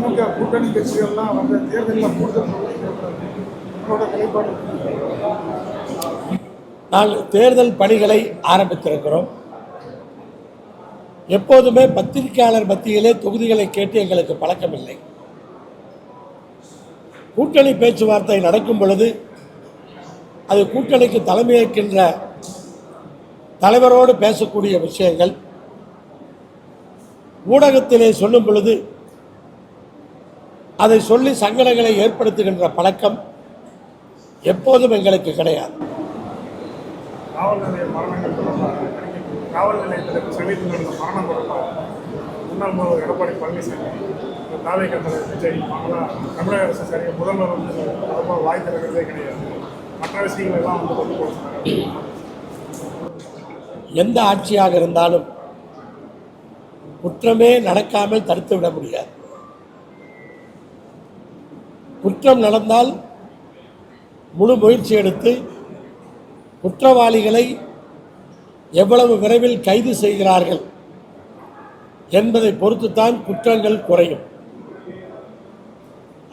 திமுக கூட்டணி கட்சிகள்லாம் வந்து தேர்தலில் கூடுதல் நிலைப்பாடு. நாங்கள் தேர்தல் பணிகளை ஆரம்பித்திருக்கிறோம். எப்போதுமே பத்திரிகையாளர் மத்தியிலே தொகுதிகளை கேட்டு எங்களுக்கு பழக்கமில்லை. கூட்டணி பேச்சுவார்த்தை நடக்கும் பொழுது அது கூட்டணிக்கு தலைமையேற்கின்ற தலைவரோடு பேசக்கூடிய விஷயங்கள், ஊடகத்திலே சொல்லும் பொழுது அதை சொல்லி சங்கடங்களை ஏற்படுத்துகின்ற பழக்கம் எப்போதும் எங்களுக்கு கிடையாது. காவல் நிலைய மரணங்கள் தொடர்பாக காவல் நிலையத்தில் சமீபத்தில் நடந்த மரணம் தொடர்பாக முன்னாள் முதல்வர் எடப்பாடி பழனிசாமி தாவே கட்டளை விஜய் அவங்களாம் தமிழக அரசு சரியாக முதல்வர் வந்து தொடர்பாக வாய் திறக்கிறதே கிடையாது. மற்ற விஷயங்கள் எல்லாம் வந்து கொண்டு போகிறாங்க. எந்த ஆட்சியாக இருந்தாலும் குற்றமே நடக்காமல் தடுத்து விட முடியாது. குற்றம் நடந்தால் முழு முயற்சி எடுத்து குற்றவாளிகளை எவ்வளவு விரைவில் கைது செய்கிறார்கள் என்பதை பொறுத்துத்தான் குற்றங்கள் குறையும்.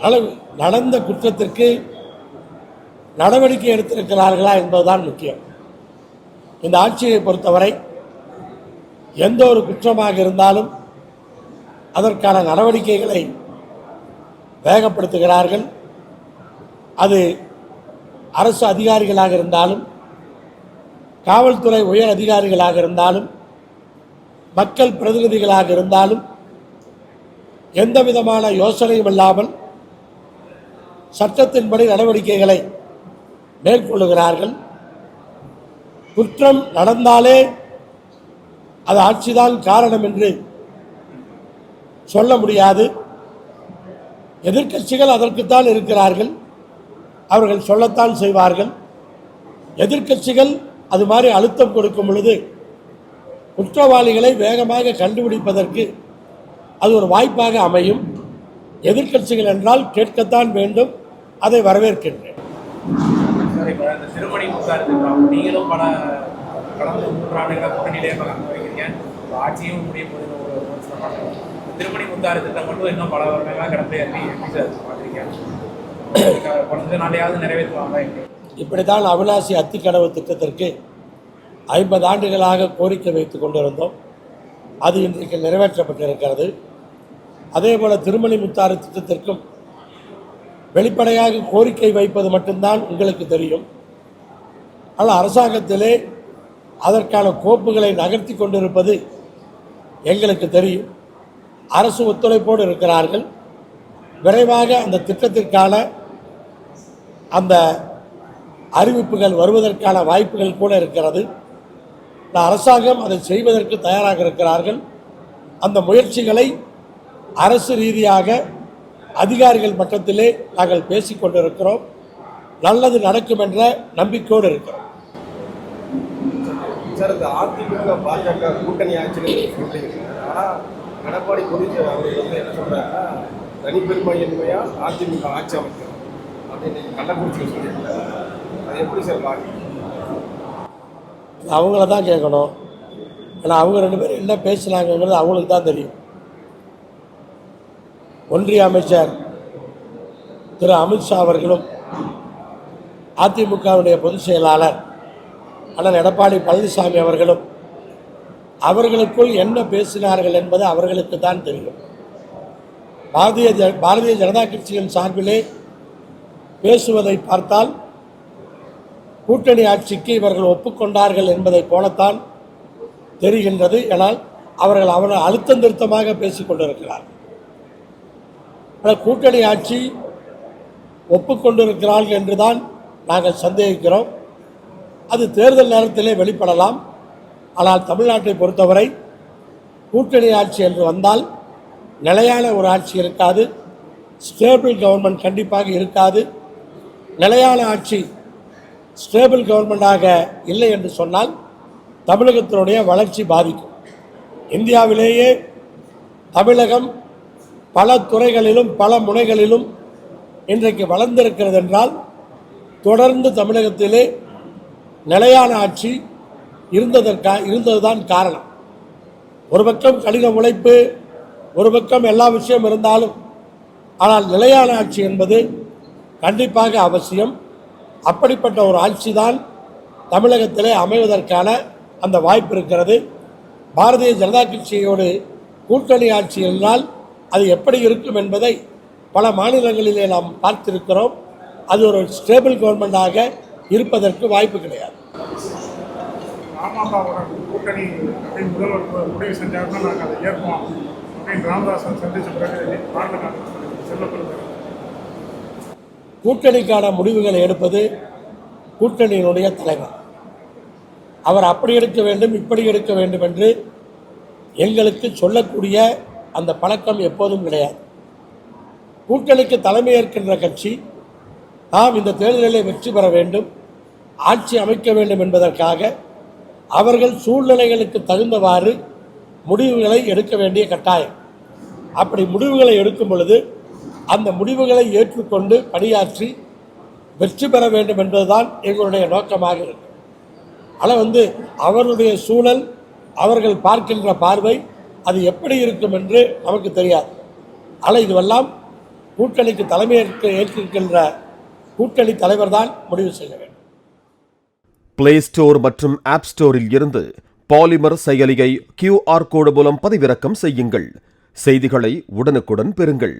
அளவு நடந்த குற்றத்திற்கு நடவடிக்கை எடுத்திருக்கிறார்களா என்பதுதான் முக்கியம். இந்த ஆட்சியை பொறுத்தவரை எந்த ஒரு குற்றமாக இருந்தாலும் அதற்கான நடவடிக்கைகளை வேகப்படுத்துகிறார்கள். அது அரசு அதிகாரிகளாக இருந்தாலும், காவல்துறை உயர் அதிகாரிகளாக இருந்தாலும், மக்கள் பிரதிநிதிகளாக இருந்தாலும் எந்த விதமான யோசனையும் இல்லாமல் சட்டத்தின்படி நடவடிக்கைகளை மேற்கொள்ளுகிறார்கள். குற்றம் நடந்தாலே அது ஆட்சிதான் காரணம் என்று சொல்ல முடியாது. எதிர்க்கட்சிகள் அதற்குத்தான் இருக்கிறார்கள், அவர்கள் சொல்லத்தான் செய்வார்கள். எதிர்க்கட்சிகள் அது மாதிரி அழுத்தம் கொடுக்கும் பொழுது குற்றவாளிகளை வேகமாக கண்டுபிடிப்பதற்கு அது ஒரு வாய்ப்பாக அமையும். எதிர்க்கட்சிகள் என்றால் கேட்கத்தான் வேண்டும், அதை வரவேற்கின்றேன். திருமணி நீங்களும் பல கடந்த 3 ஆண்டுகளாக கூட்டணியிலே வைக்கிறீங்க, ஆட்சியும் முடிய போது திருமணி முத்தாறு திட்டம் மட்டும் இன்னும் பல வருடங்களாக கடந்து எப்படி சார் பார்க்குறீங்க? கொஞ்ச நாளையாவது நிறைவேற்றுவாங்க. இப்படித்தான் அவிநாசி அத்திக்கடவு திட்டத்திற்கு 50 ஆண்டுகளாக கோரிக்கை வைத்து கொண்டிருந்தோம். அது இன்றைக்கு நிறைவேற்றப்பட்டிருக்கிறது. அதே போல் திருமணி முத்தாறு திட்டத்திற்கும் வெளிப்படையாக கோரிக்கை வைப்பது மட்டும்தான் உங்களுக்கு தெரியும். ஆனால் அரசாங்கத்திலே அதற்கான கோப்புகளை நகர்த்தி கொண்டிருப்பது எங்களுக்கு தெரியும். அரசு ஒத்துழைப்போடு இருக்கிறார்கள். விரைவாக அந்த திட்டத்திற்கான அந்த அறிவிப்புகள் வருவதற்கான வாய்ப்புகள் கூட இருக்கிறது. அரசாங்கம் அதை செய்வதற்கு தயாராக இருக்கிறார்கள். அந்த முயற்சிகளை அரசு ரீதியாக அதிகாரிகள் மட்டத்திலே நாங்கள் பேசிக்கொண்டிருக்கிறோம். நல்லது நடக்கும் என்ற நம்பிக்கையோடு இருக்கிறோம். சார், இந்த அதிமுக பாஜக கூட்டணி ஆட்சியில் சொல்றீங்க, ஆனால் எடப்பாடி பழனிசாமி அவர்கள் வந்து என்ன சொல்றாங்கன்னா, தனிப்பெருமையின்மையாக அதிமுக ஆட்சி அமைக்கணும் அப்படின்னு கள்ளக்குறிச்சியில் சொல்லியிருக்காங்க. அது எப்படி சார் பார்க்குறீங்க? அவங்கள தான் கேட்கணும். ஏன்னா அவங்க 2 பேரும் என்ன பேசுனாங்கிறது அவங்களுக்கு தான் தெரியும். ஒன்றிய அமைச்சர் திரு அமித்ஷா அவர்களும் அதிமுகவுடைய பொதுச் செயலாளர் அண்ணன் எடப்பாடி பழனிசாமி அவர்களும் அவர்களுக்குள் என்ன பேசினார்கள் என்பது அவர்களுக்கு தான் தெரியும். பாரதிய ஜனதா கட்சியின் சார்பிலே பேசுவதை பார்த்தால் கூட்டணி ஆட்சிக்கு இவர்கள் ஒப்புக்கொண்டார்கள் என்பதை போலத்தான் தெரிகின்றது. ஆனால் அவர்கள் அழுத்தம் திருத்தமாக பேசிக்கொண்டிருக்கிறார்கள். ஆனால் கூட்டணி ஆட்சி ஒப்புக்கொண்டிருக்கிறார்கள் என்றுதான் நாங்கள் சந்தேகிக்கிறோம். அது தேர்தல் நேரத்திலே வெளிப்படலாம். ஆனால் தமிழ்நாட்டை பொறுத்தவரை கூட்டணி ஆட்சி என்று வந்தால் நிலையான ஒரு ஆட்சி இருக்காது. ஸ்டேபிள் கவர்மெண்ட் கண்டிப்பாக இருக்காது. நிலையான ஆட்சி ஸ்டேபிள் கவர்மெண்டாக இல்லை என்று சொன்னால் தமிழகத்தினுடைய வளர்ச்சி பாதிக்கும். இந்தியாவிலேயே தமிழகம் பல துறைகளிலும் பல முனைகளிலும் இன்றைக்கு வளர்ந்திருக்கிறது என்றால் தொடர்ந்து தமிழகத்திலே நிலையான ஆட்சி இருந்ததுதான் காரணம். ஒரு பக்கம் கடின உழைப்பு, ஒரு பக்கம் எல்லா விஷயம் இருந்தாலும் ஆனால் நிலையான ஆட்சி என்பது கண்டிப்பாக அவசியம். அப்படிப்பட்ட ஒரு ஆட்சி தான் தமிழகத்திலே அமைவதற்கான அந்த வாய்ப்பு இருக்கிறது. பாரதிய ஜனதா கட்சியோடு கூட்டணி ஆட்சி என்றால் அது எப்படி இருக்கும் என்பதை பல மாநிலங்களிலே நாம் பார்த்திருக்கிறோம். அது ஒரு ஸ்டேபிள் கவர்மெண்டாக இருப்பதற்கு வாய்ப்பு கிடையாது. அமமுகவுடன் கூட்டணி அப்படின்னு முதல்வர் முடிவு செஞ்சாருன்னா நாங்கள் அதை ஏற்போம் அப்படின்னு ராமதாசன் சந்திச்ச பிறகு மாநில காங்கிரஸ் செல்லப்படுது. கூட்டணிக்கான முடிவுகளை எடுப்பது கூட்டணியினுடைய தலைவர். அவர் அப்படி எடுக்க வேண்டும், இப்படி எடுக்க வேண்டும் என்று எங்களுக்கு சொல்லக்கூடிய அந்த பழக்கம் எப்போதும் கிடையாது. கூட்டணிக்கு தலைமையேற்கின்ற கட்சி நாம் இந்த தேர்தலில் வெற்றி பெற வேண்டும், ஆட்சி அமைக்க வேண்டும் என்பதற்காக அவர்கள் சூழ்நிலைகளுக்கு தகுந்தவாறு முடிவுகளை எடுக்க வேண்டிய கட்டாயம். அப்படி முடிவுகளை எடுக்கும் பொழுது அந்த முடிவுகளை ஏற்றுக்கொண்டு பணியாற்றி வெற்றி பெற வேண்டும் என்பதுதான் எங்களுடைய நோக்கமாக இருக்கு. ஆனால் அவருடைய சூழல், அவர்கள் பார்க்கின்ற பார்வை அது எப்படி இருக்கும் என்று நமக்கு தெரியாது. ஆனால் இதுவெல்லாம் கூட்டணிக்கு ஏற்றிருக்கின்ற கூட்டணி தலைவர் தான் முடிவு செய்ய வேண்டும். பிளே ஸ்டோர் மற்றும் ஆப் ஸ்டோரில் இருந்து பாலிமர் செயலியை QR கோடு மூலம் பதிவிறக்கம் செய்யுங்கள். செய்திகளை உடனுக்குடன் பெறுங்கள்.